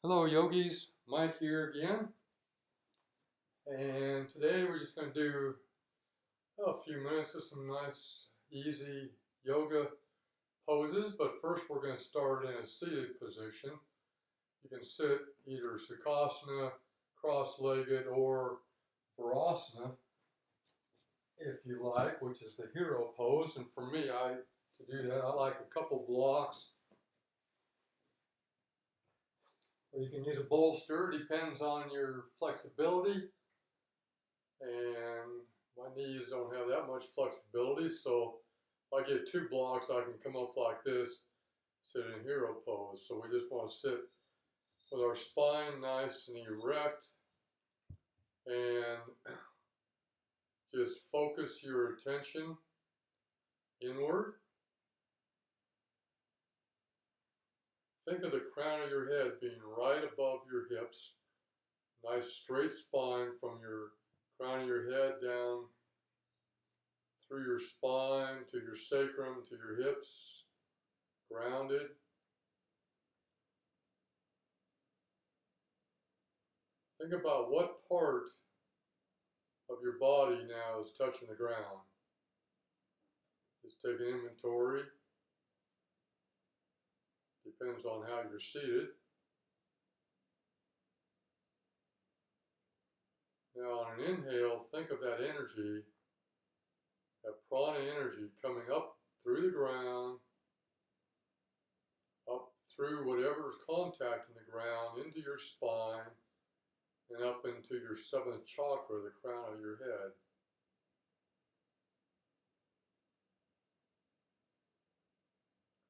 Hello yogis, Mike here again, and today we're just going to do a few minutes of some nice easy yoga poses, but first we're going to start in a seated position. You can sit either sukhasana, cross-legged, or virasana if you like, which is the hero pose, and for me, to do that I like a couple blocks. Or you can use a bolster, depends on your flexibility. And my knees don't have that much flexibility, so if I get two blocks, I can come up like this, sit in hero pose. So we just want to sit with our spine nice and erect, and just focus your attention inward. Think of the crown of your head being right above your hips. Nice straight spine from your crown of your head down through your spine to your sacrum to your hips, grounded. Think about what part of your body now is touching the ground. Just take an inventory. Depends on how you're seated. Now on an inhale, think of that energy, that prana energy coming up through the ground, up through whatever's contacting the ground, into your spine, and up into your seventh chakra, the crown of your head.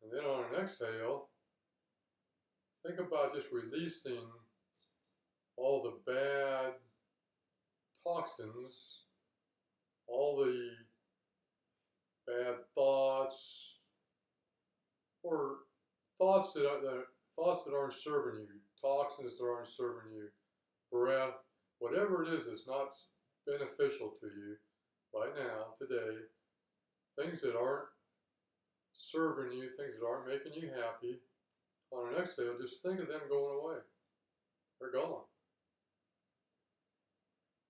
And then on an exhale, think about just releasing all the bad toxins, all the bad thoughts, or thoughts that aren't serving you, toxins that aren't serving you, breath, whatever it is that's not beneficial to you right now, today, things that aren't serving you, things that aren't making you happy. On an exhale, just think of them going away. They're gone.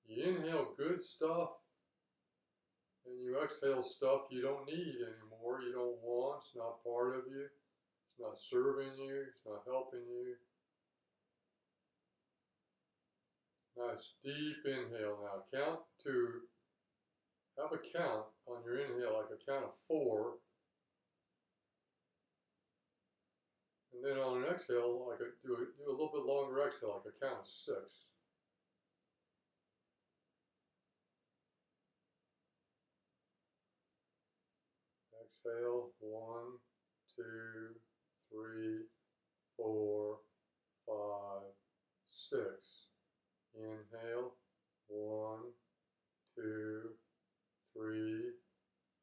You inhale good stuff, and you exhale stuff you don't need anymore, you don't want, it's not part of you, it's not serving you, it's not helping you. Nice deep inhale now. Have a count on your inhale, like a count of 4. And then on an exhale, do a little bit longer exhale, like a count of 6. Exhale, 1, 2, 3, 4, 5, 6. Inhale, 1, 2, 3,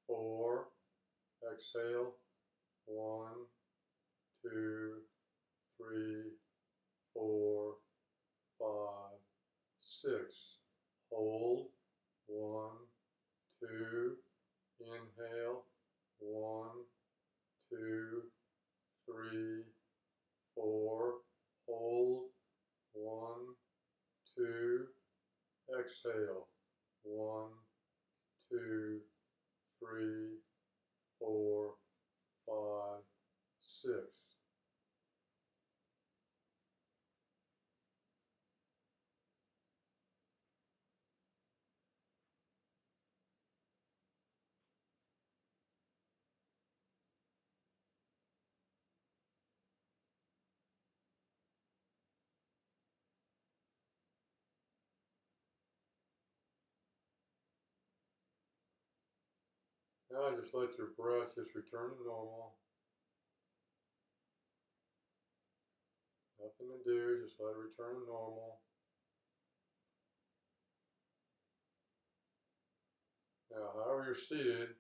4. Exhale, 1, 2, 3, 4, 5, 6. Hold, 1, 2. Inhale, 1, 2, 3, 4. Hold, 1, 2. Exhale, 1, 2, 3, 4, 5, 6. Now just let your breath just return to normal. Nothing to do, just let it return to normal. Now, however you're seated,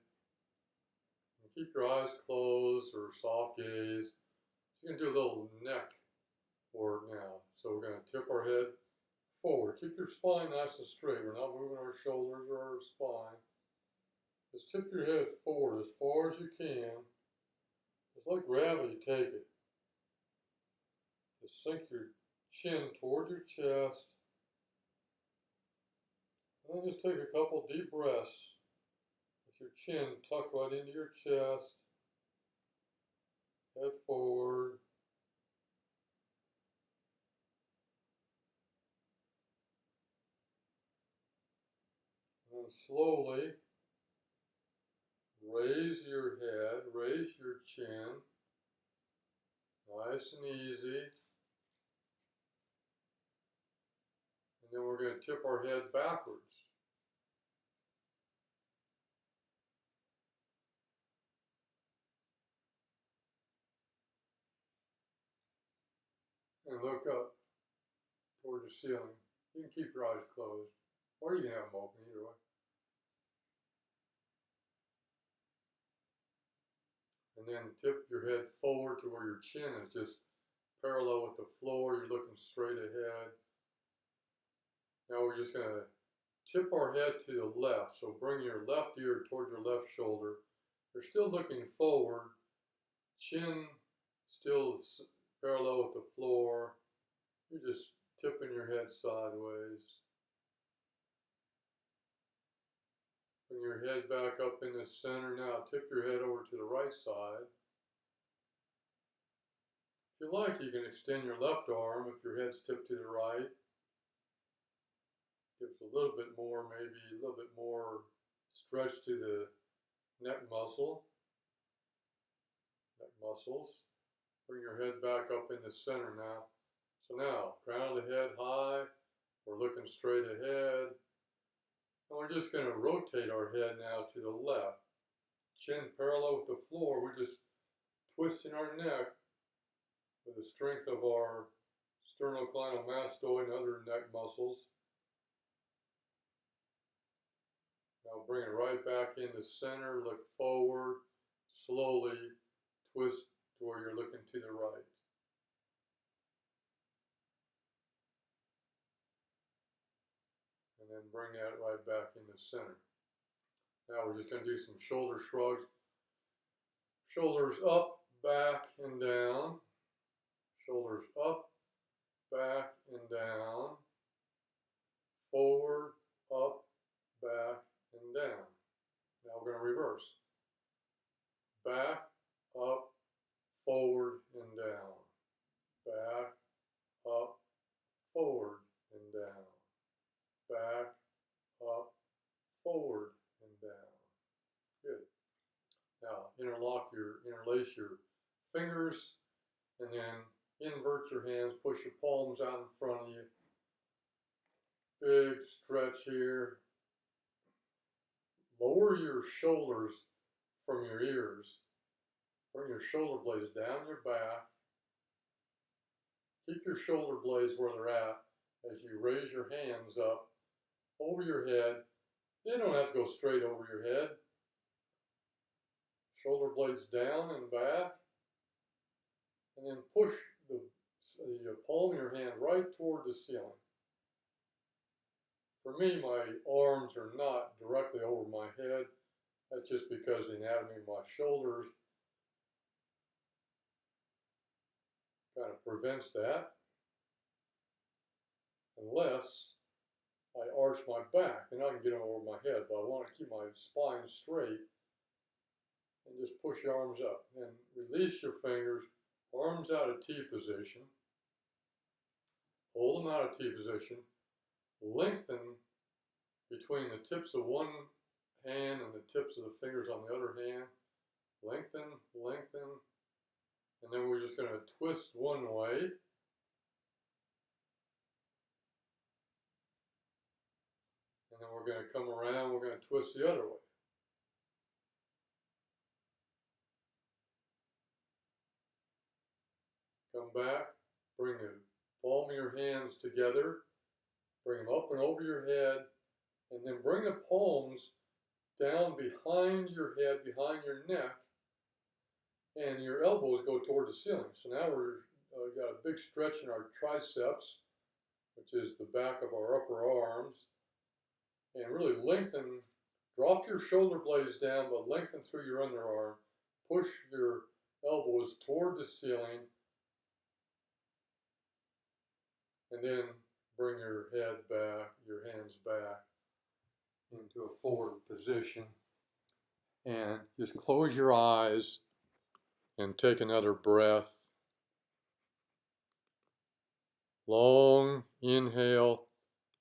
keep your eyes closed or soft gaze. So you're going to do a little neck work now. So we're going to tip our head forward. Keep your spine nice and straight. We're not moving our shoulders or our spine. Just tip your head forward as far as you can. Just let gravity take it. Just sink your chin toward your chest. And then just take a couple deep breaths with your chin tucked right into your chest. Head forward. And then slowly raise your head, raise your chin. Nice and easy. And then we're going to tip our head backwards. And look up toward the ceiling. You can keep your eyes closed, or you can have them open, either way. And then tip your head forward to where your chin is just parallel with the floor. You're looking straight ahead. Now we're just going to tip our head to the left. So bring your left ear toward your left shoulder. You're still looking forward. Chin still parallel with the floor. You're just tipping your head sideways. Bring your head back up in the center. Now tip your head over to the right side. If you like, you can extend your left arm if your head's tipped to the right. Gives a little bit more, maybe a little bit more stretch to the neck muscles. Bring your head back up in the center now. So now, crown of the head high. We're looking straight ahead. And we're just going to rotate our head now to the left. Chin parallel with the floor. We're just twisting our neck with the strength of our sternocleidomastoid and other neck muscles. Now bring it right back in the center. Look forward. Slowly twist to where you're looking to the right. And then bring that right back in the center. Now we're just going to do some shoulder shrugs. Shoulders up, back, and down. Shoulders up, back, and down. Forward, up, back, and down. Now we're going to reverse. Back, up, forward, and down. Back, up, forward, and down. Back, up, forward, and down. Good. Now interlace your fingers, and then invert your hands. Push your palms out in front of you. Big stretch here. Lower your shoulders from your ears. Bring your shoulder blades down your back. Keep your shoulder blades where they're at as you raise your hands up over your head. They don't have to go straight over your head. Shoulder blades down and back. And then push the palm of your hand right toward the ceiling. For me, my arms are not directly over my head. That's just because the anatomy of my shoulders kind of prevents that. Unless I arch my back, then I can get them over my head. But I want to keep my spine straight and just push your arms up. And release your fingers, arms out of T position. Hold them out of T position. Lengthen between the tips of one hand and the tips of the fingers on the other hand. Lengthen, lengthen. And then we're just going to twist one way. And then we're going to come around, we're going to twist the other way. Come back, bring the palm of your hands together, bring them up and over your head, and then bring the palms down behind your head, behind your neck, and your elbows go toward the ceiling. So now we've got a big stretch in our triceps, which is the back of our upper arms, and really lengthen. Drop your shoulder blades down, but lengthen through your underarm. Push your elbows toward the ceiling. And then bring your head back, your hands back into a forward position. And just close your eyes and take another breath. Long inhale,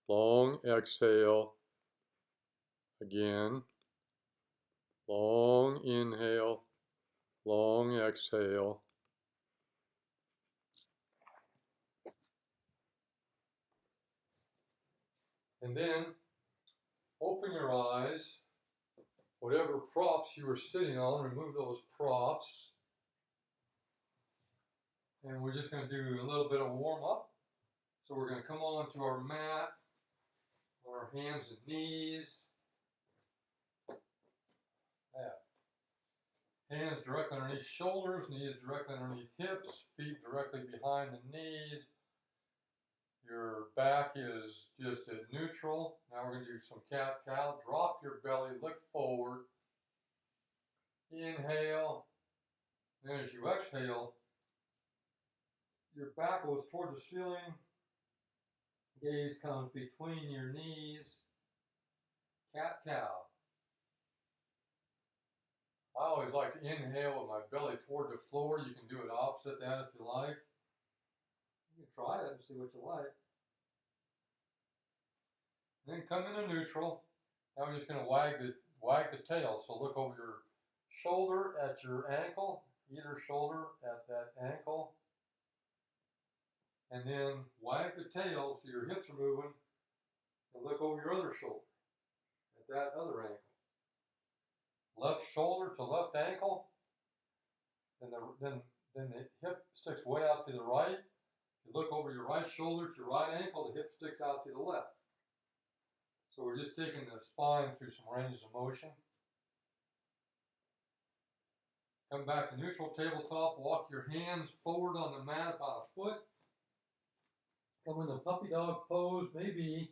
long exhale. Again, long inhale, long exhale. And then open your eyes. Whatever props you were sitting on, remove those props. And we're just going to do a little bit of warm up. So we're going to come onto our mat on our hands and knees. Hands directly underneath shoulders, knees directly underneath hips, feet directly behind the knees. Your back is just at neutral. Now we're going to do some cat-cow. Drop your belly, look forward. Inhale. Then as you exhale, your back goes toward the ceiling. Gaze comes between your knees. Cat-cow. I always like to inhale with my belly toward the floor. You can do it opposite that if you like. You can try it and see what you like. Then come into neutral. Now we're just going to wag the tail. So look over your shoulder at your ankle, either shoulder at that ankle. And then wag the tail so your hips are moving. And look over your other shoulder at that other ankle. Left shoulder to left ankle. Then the hip sticks way out to the right. You look over your right shoulder to your right ankle, the hip sticks out to the left. So we're just taking the spine through some ranges of motion. Come back to neutral tabletop, walk your hands forward on the mat about a foot. Come in the puppy dog pose, maybe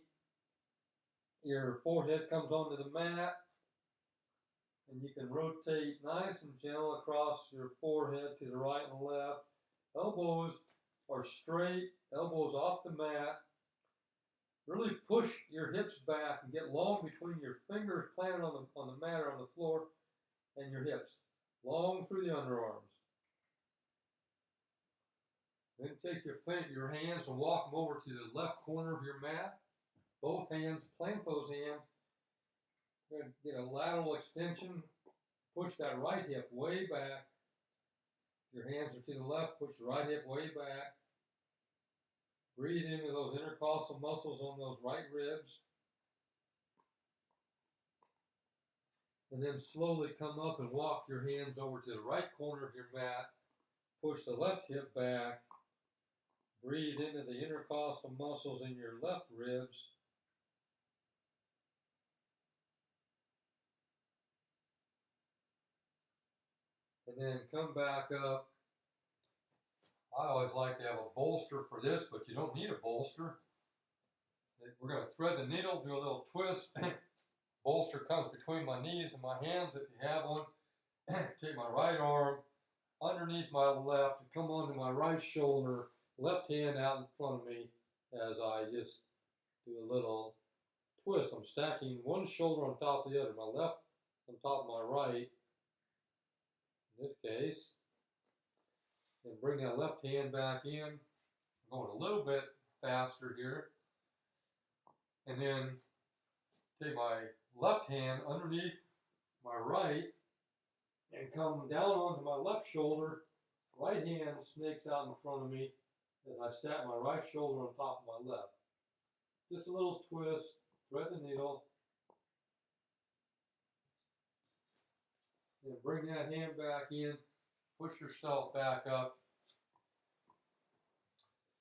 your forehead comes onto the mat. And you can rotate nice and gentle across your forehead to the right and left. Elbows are straight, elbows off the mat. Really push your hips back and get long between your fingers planted on the mat or on the floor and your hips. Long through the underarms. Then take your hands and walk them over to the left corner of your mat. Both hands, plant those hands. You're going to get a lateral extension. Push that right hip way back. Your hands are to the left. Push the right hip way back. Breathe into those intercostal muscles on those right ribs. And then slowly come up and walk your hands over to the right corner of your mat. Push the left hip back. Breathe into the intercostal muscles in your left ribs. And then come back up. I always like to have a bolster for this, but you don't need a bolster. We're going to thread the needle, do a little twist. Bolster comes between my knees and my hands if you have one. Take my right arm underneath my left and come onto my right shoulder, left hand out in front of me as I just do a little twist. I'm stacking one shoulder on top of the other, my left on top of my right, in this case. And bring that left hand back in. I'm going a little bit faster here. And then take my left hand underneath my right and come down onto my left shoulder. Right hand snakes out in front of me as I stack my right shoulder on top of my left. Just a little twist, thread the needle. And bring that hand back in, push yourself back up.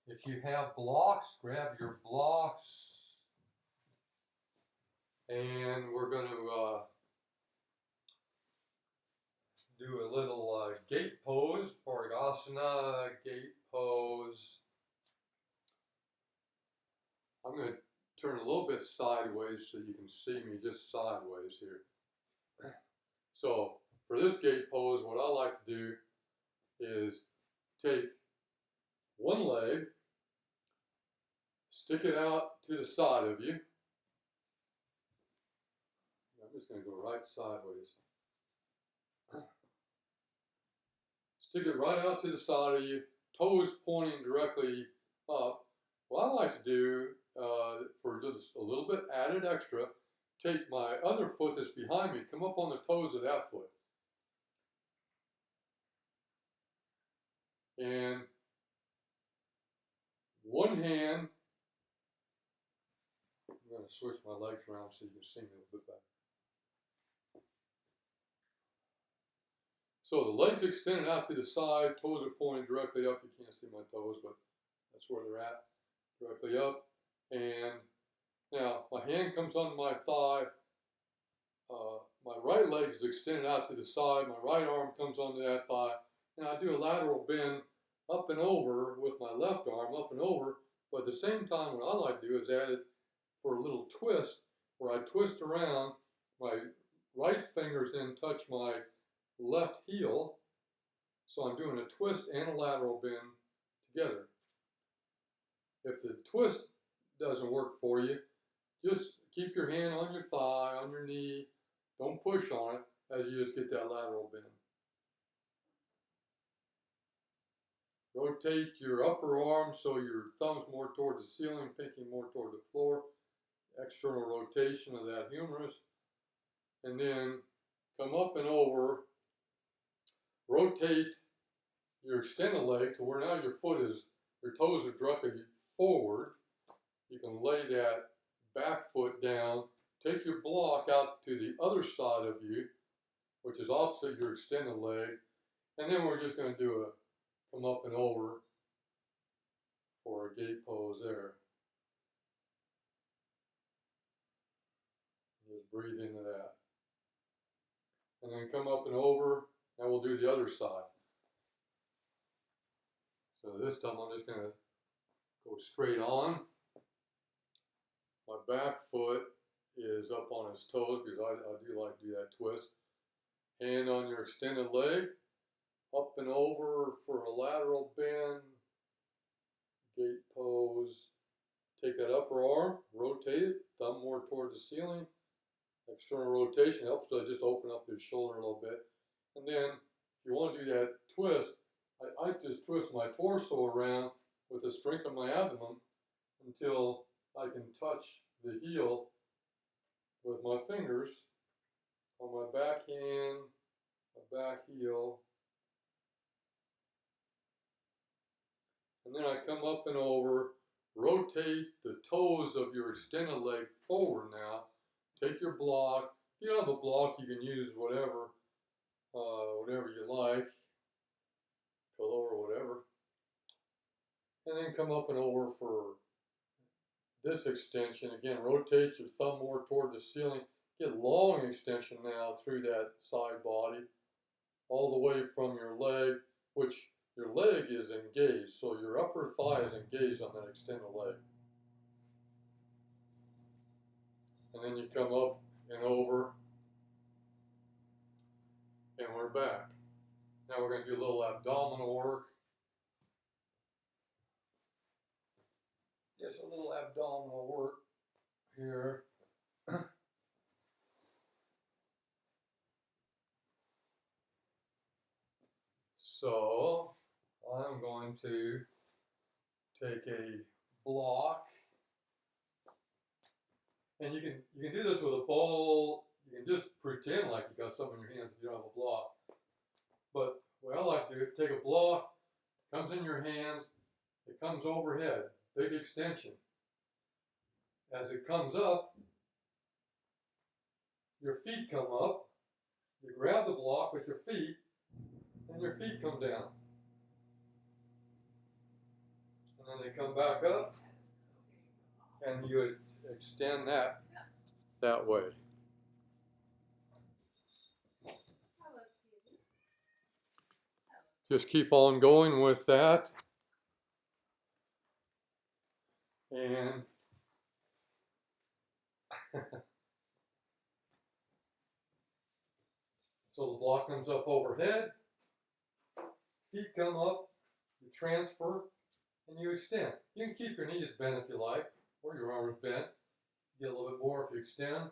If you have blocks, grab your blocks. And we're going to do a little gate pose, Parigasana gate pose. I'm going to turn a little bit sideways so you can see me just sideways here. So for this gate pose, what I like to do is take one leg stick it out to the side of you. I'm just going to go right sideways. Stick it right out to the side of you, toes pointing directly up. What I like to do, for just a little bit added extra, take my other foot that's behind me, come up on the toes of that foot. And one hand, I'm going to switch my legs around so you can see me a little bit better. So the legs extended out to the side, toes are pointing directly up. You can't see my toes, but that's where they're at, directly up. And now my hand comes on my thigh. My right leg is extended out to the side. My right arm comes onto that thigh. And I do a lateral bend up and over with my left arm, up and over. But at the same time, what I like to do is add it for a little twist, where I twist around. My right fingers then touch my left heel. So I'm doing a twist and a lateral bend together. If the twist doesn't work for you, just keep your hand on your thigh, on your knee. Don't push on it as you just get that lateral bend. Rotate your upper arm so your thumb's more toward the ceiling, pinky more toward the floor. External rotation of that humerus. And then come up and over. Rotate your extended leg to where now your toes are directly forward. You can lay that back foot down. Take your block out to the other side of you, which is opposite your extended leg. And then we're just going to do a come up and over for a gate pose there. Just breathe into that. And then come up and over, and we'll do the other side. So this time I'm just going to go straight on. My back foot is up on his toes because I do like to do that twist. Hand on your extended leg, up and over for a lateral bend, gate pose. Take that upper arm, rotate it, thumb more toward the ceiling. External rotation helps to just open up his shoulder a little bit. And then if you want to do that twist, I just twist my torso around with the strength of my abdomen until I can touch the heel with my fingers on my back hand, my back heel. And then I come up and over, rotate the toes of your extended leg forward now. Take your block. If you don't have a block, you can use whatever you like, pillow or whatever. And then come up and over for this extension. Again, rotate your thumb more toward the ceiling. Get long extension now through that side body, all the way from your leg, which your leg is engaged. So your upper thigh is engaged on that extended leg. And then you come up and over, and we're back. Now we're going to do a little abdominal work. Just a little abdominal work here. So I'm going to take a block, and you can do this with a bowl. You can just pretend like you got something in your hands if you don't have a block. But what I like to do, take a block, comes in your hands, it comes overhead, big extension. As it comes up, your feet come up, you grab the block with your feet, and your feet come down. And then they come back up, and you extend that way. Just keep on going with that. And so the block comes up overhead, feet come up, you transfer, and you extend. You can keep your knees bent if you like, or your arms bent. Get a little bit more if you extend.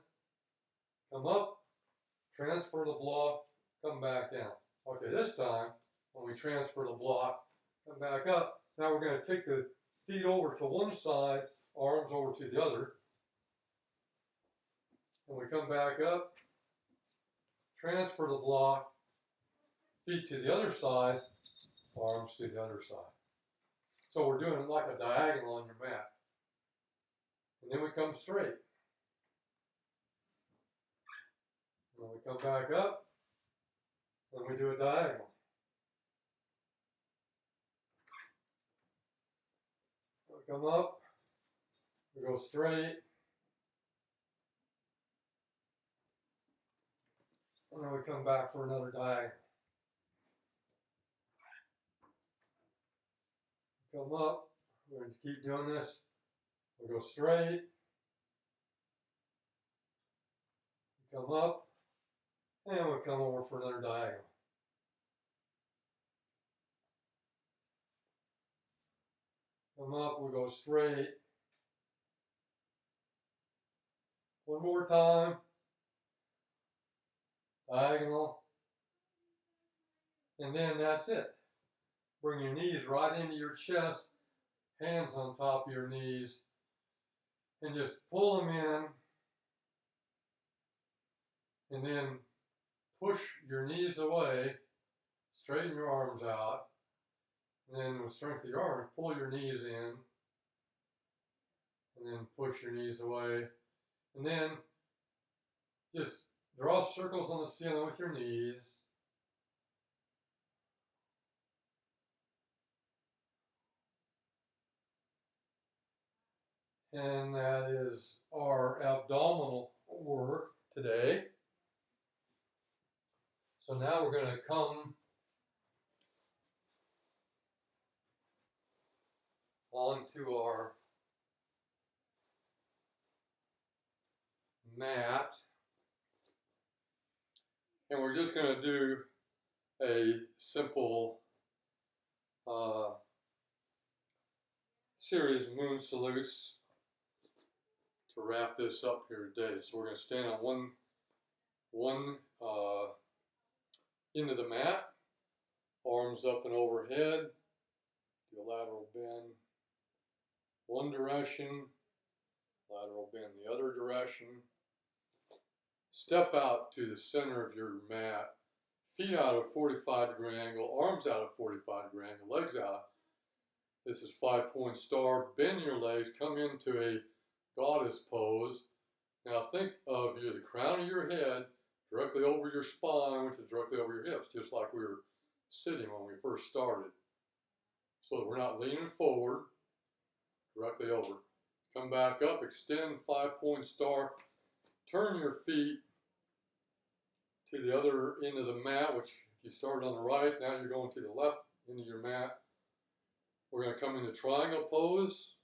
Come up, transfer the block, come back down. Okay, this time, when we transfer the block, come back up. Now we're going to take the feet over to one side, arms over to the other. And we come back up, transfer the block, feet to the other side, arms to the other side. So we're doing it like a diagonal on your mat. And then we come straight. And then we come back up, and we do a diagonal. We come up, we go straight, and then we come back for another diagonal. Come up, we're going to keep doing this. We go straight, we come up, and we come over for another diagonal. Come up, we go straight. One more time. Diagonal. And then that's it. Bring your knees right into your chest, hands on top of your knees, and just pull them in. And then push your knees away, straighten your arms out, and then with strength of your arms, pull your knees in, and then push your knees away. And then just draw circles on the ceiling with your knees. And that is our abdominal work today. So now we're going to come onto our mat. And we're just going to do a simple series of moon salutes to wrap this up here today. So we're going to stand on one end of the mat, arms up and overhead, do a lateral bend one direction, lateral bend the other direction. Step out to the center of your mat, feet out of 45-degree angle, arms out of 45-degree angle, legs out. This is 5-point star. Bend your legs, come into a goddess pose. Now think of the crown of your head directly over your spine, which is directly over your hips, just like we were sitting when we first started. So that we're not leaning forward, directly over. Come back up, extend 5-point star. Turn your feet to the other end of the mat, which if you started on the right, now you're going to the left end of your mat. We're going to come into triangle pose.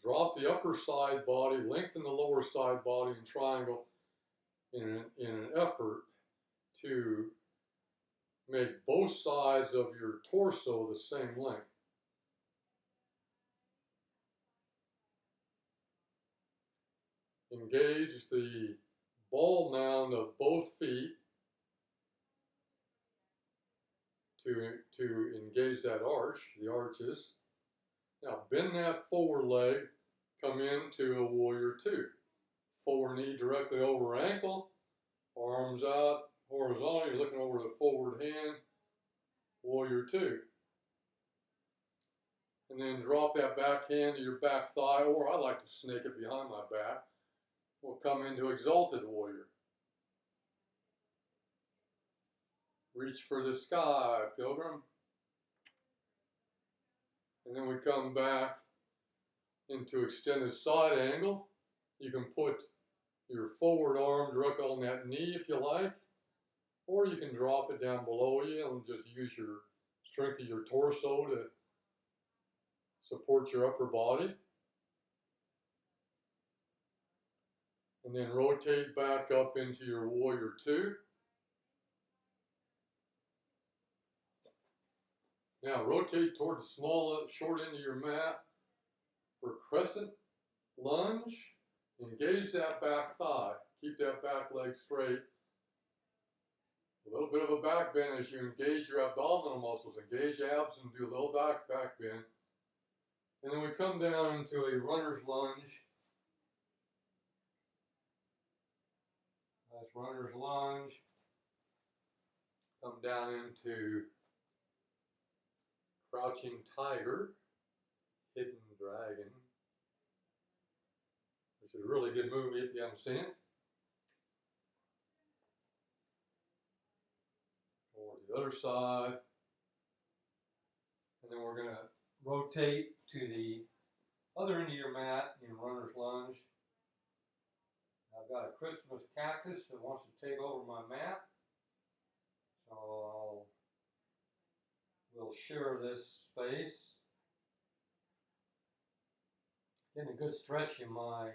Drop the upper side body, lengthen the lower side body in triangle in an effort to make both sides of your torso the same length. Engage the ball mound of both feet to engage that arch, the arches. Now bend that forward leg, come into a warrior two. Forward knee directly over ankle, arms out horizontally, you're looking over the forward hand, warrior two. And then drop that back hand to your back thigh, or I like to snake it behind my back. We'll come into exalted warrior. Reach for the sky, pilgrim. And then we come back into extended side angle. You can put your forward arm directly on that knee if you like, or you can drop it down below you and just use your strength of your torso to support your upper body. And then rotate back up into your warrior two. Now rotate toward the small, short end of your mat for crescent lunge. Engage that back thigh. Keep that back leg straight. A little bit of a back bend as you engage your abdominal muscles. Engage abs and do a little back bend. And then we come down into a runner's lunge. That's runner's lunge. Come down into crouching tiger, hidden dragon, which is a really good movie if you haven't seen it. Over to the other side. And then we're going to rotate to the other end of your mat in runner's lunge. I've got a Christmas cactus that wants to take over my mat. So we'll share this space. Getting a good stretch in my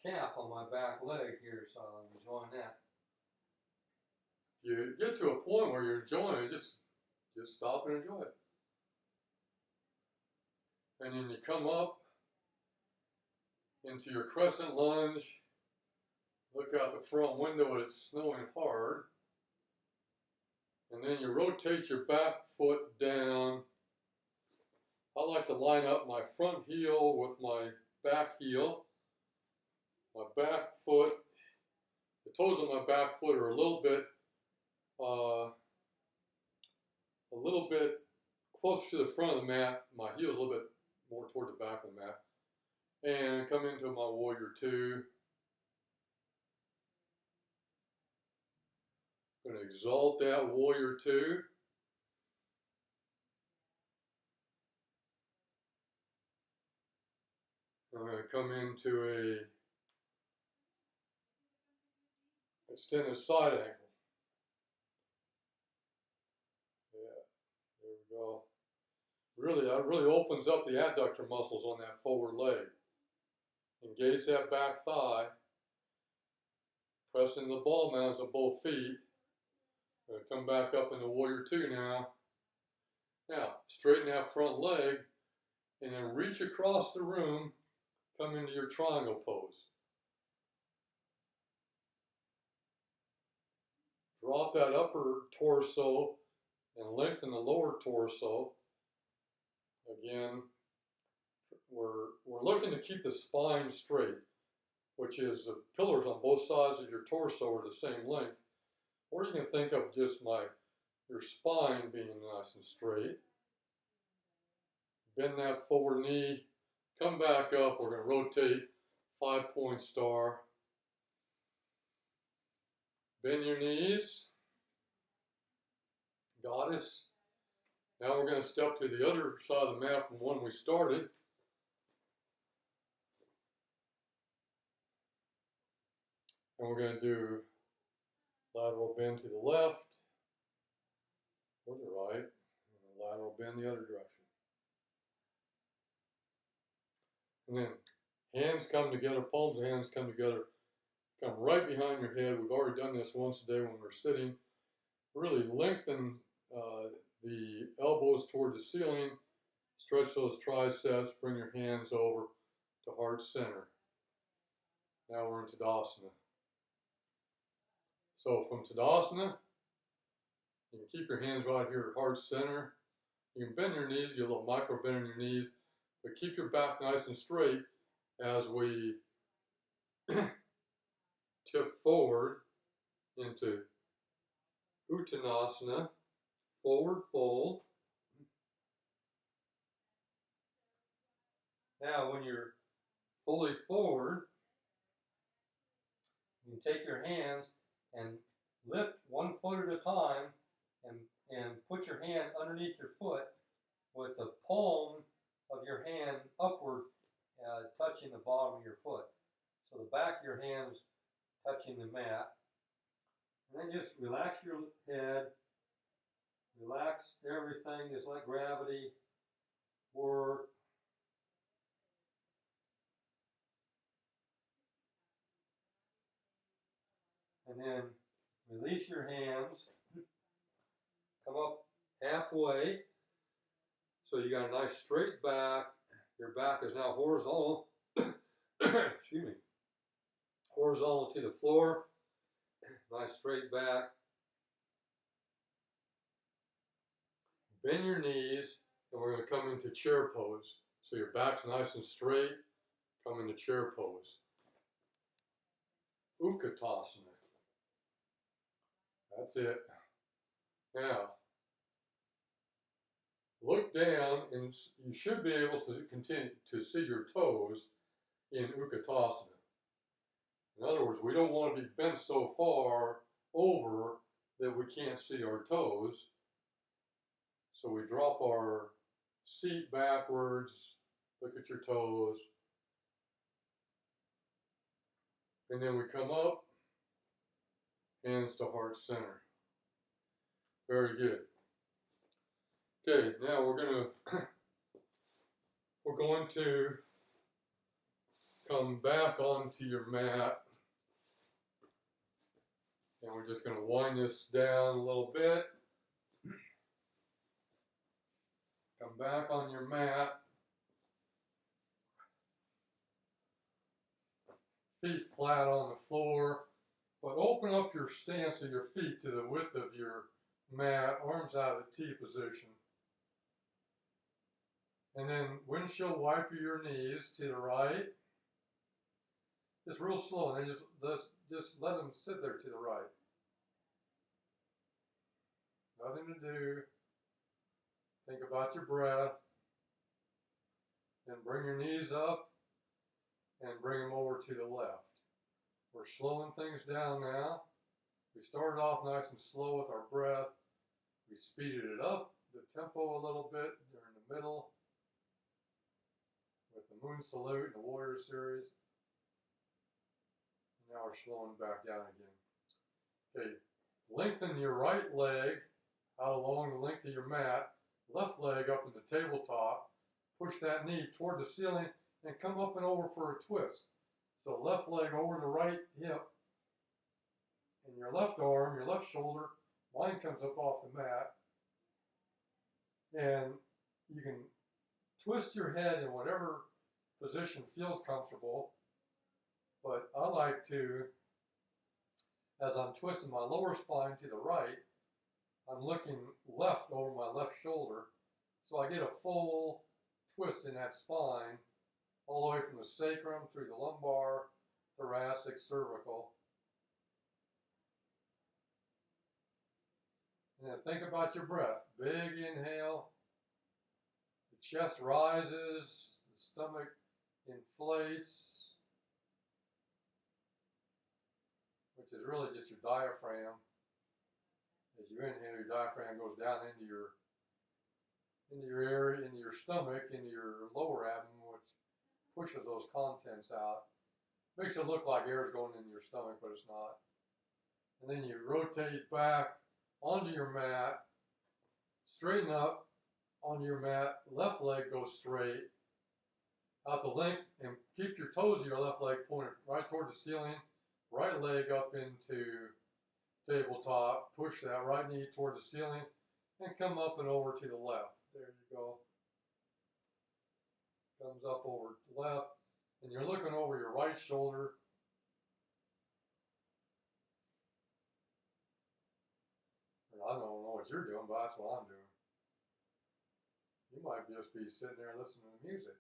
calf on my back leg here, so I'm enjoying that. You get to a point where you're enjoying it, just stop and enjoy it. And then you come up into your crescent lunge. Look out the front window, it's snowing hard. And then you rotate your back foot down. I like to line up my front heel with my back heel. My back foot, the toes of my back foot are a little bit closer to the front of the mat. My heel is a little bit more toward the back of the mat. And come into my warrior two. I'm going to exalt that warrior two. I'm going to come into a extended side angle. Yeah, there we go. That really opens up the adductor muscles on that forward leg. Engage that back thigh. Pressing the ball mounds of both feet. I'm going to come back up into warrior two now. Now, straighten that front leg and then reach across the room. Come into your triangle pose. Drop that upper torso and lengthen the lower torso. Again, we're looking to keep the spine straight, which is the pillars on both sides of your torso are the same length. Or you can think of just your spine being nice and straight. Bend that forward knee. Come back up. We're going to rotate 5-point star. Bend your knees. Goddess. Now we're going to step to the other side of the mat from one we started. And we're going to do lateral bend to the left or the right, and lateral bend the other direction. And then hands come together, palms of hands come together, come right behind your head. We've already done this once a day when we're sitting. Really lengthen the elbows toward the ceiling, stretch those triceps, bring your hands over to heart center. Now we're in Tadasana. So from Tadasana, you can keep your hands right here at heart center. You can bend your knees, get a little micro bend in your knees, but keep your back nice and straight as we tip forward into Uttanasana, forward fold. Now when you're fully forward, you can take your hands and lift one foot at a time and put your hand underneath your foot with the palm of your hand upward, touching the bottom of your foot. So the back of your hands touching the mat. And then just relax your head, relax everything, just let gravity work. And then release your hands, come up halfway, So you got a nice straight back. Your back is now horizontal. Excuse me. Horizontal to the floor. Nice straight back. Bend your knees, and we're going to come into chair pose. So your back's nice and straight. Come into chair pose. Utkatasana. That's it. Now, look down, and you should be able to continue to see your toes in Utkatasana. In other words, we don't want to be bent so far over that we can't see our toes. So we drop our seat backwards, look at your toes, and then we come up, hands to heart center. Very good. Okay, now we're going to come back onto your mat, and we're just going to wind this down a little bit. Come back on your mat. Feet flat on the floor, but open up your stance of your feet to the width of your mat, arms out at T position. And then windshield wiper your knees to the right. Just real slow, and then just let them sit there to the right. Nothing to do. Think about your breath. Then bring your knees up and bring them over to the left. We're slowing things down now. We started off nice and slow with our breath. We speeded it up, the tempo a little bit during the middle with the Moon Salute and the Warrior Series. And now we're slowing back down again. Okay, lengthen your right leg out along the length of your mat, left leg up in the tabletop, push that knee toward the ceiling and come up and over for a twist. So left leg over the right hip, and your left arm, your left shoulder, mine comes up off the mat, and you can twist your head in whatever position feels comfortable, but I like to, as I'm twisting my lower spine to the right, I'm looking left over my left shoulder, so I get a full twist in that spine, all the way from the sacrum through the lumbar, thoracic, cervical. And then think about your breath. Big inhale, the chest rises, the stomach inflates, which is really just your diaphragm. As you inhale, your diaphragm goes down into your area, into your stomach, into your lower abdomen, which pushes those contents out. Makes it look like air is going into your stomach, but it's not. And then you rotate back onto your mat, straighten up onto your mat, left leg goes straight, out the length, and keep your toes of your left leg pointed right toward the ceiling, right leg up into tabletop, push that right knee toward the ceiling, and come up and over to the left. There you go. Comes up over to the left, and you're looking over your right shoulder. And I don't know what you're doing, but that's what I'm doing. You might just be sitting there listening to music.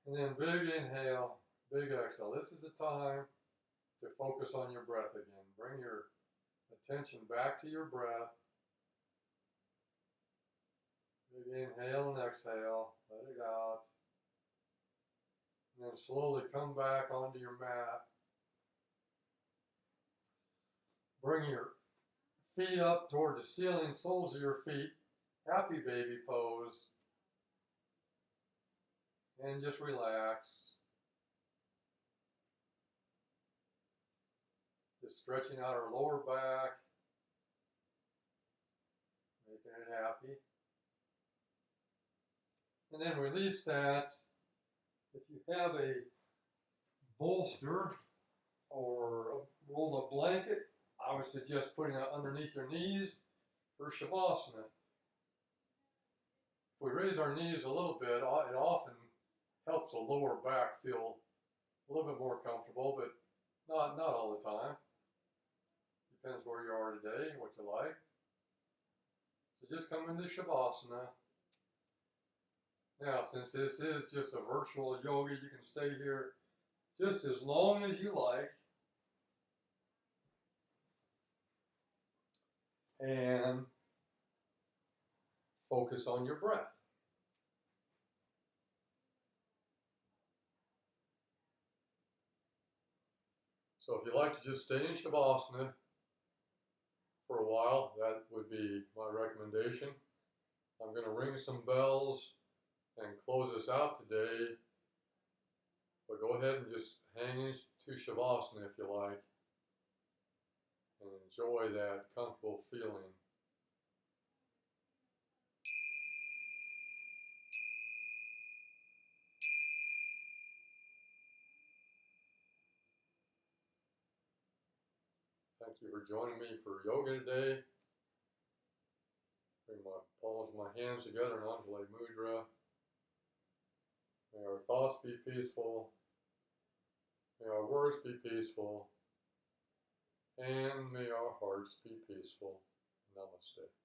And then big inhale, big exhale. This is the time to focus on your breath again. Bring your attention back to your breath. Big inhale and exhale. Let it out. And then slowly come back onto your mat. Bring your feet up toward the ceiling, soles of your feet. Happy baby pose. And just relax. Just stretching out our lower back. Making it happy. And then release that. If you have a bolster or a roll of blanket, I would suggest putting it underneath your knees for Shavasana. If we raise our knees a little bit, it often helps the lower back feel a little bit more comfortable, but not all the time. Depends where you are today, what you like. So just come into Shavasana. Now, since this is just a virtual yoga, you can stay here just as long as you like. And focus on your breath. So if you like to just stay in Shavasana for a while, that would be my recommendation. I'm going to ring some bells and close this out today. But go ahead and just hang into Shavasana if you like. And enjoy that comfortable feeling. Thank you for joining me for yoga today. Bring my palms of my hands together in Anjali Mudra. May our thoughts be peaceful. May our words be peaceful. And may our hearts be peaceful. Namaste.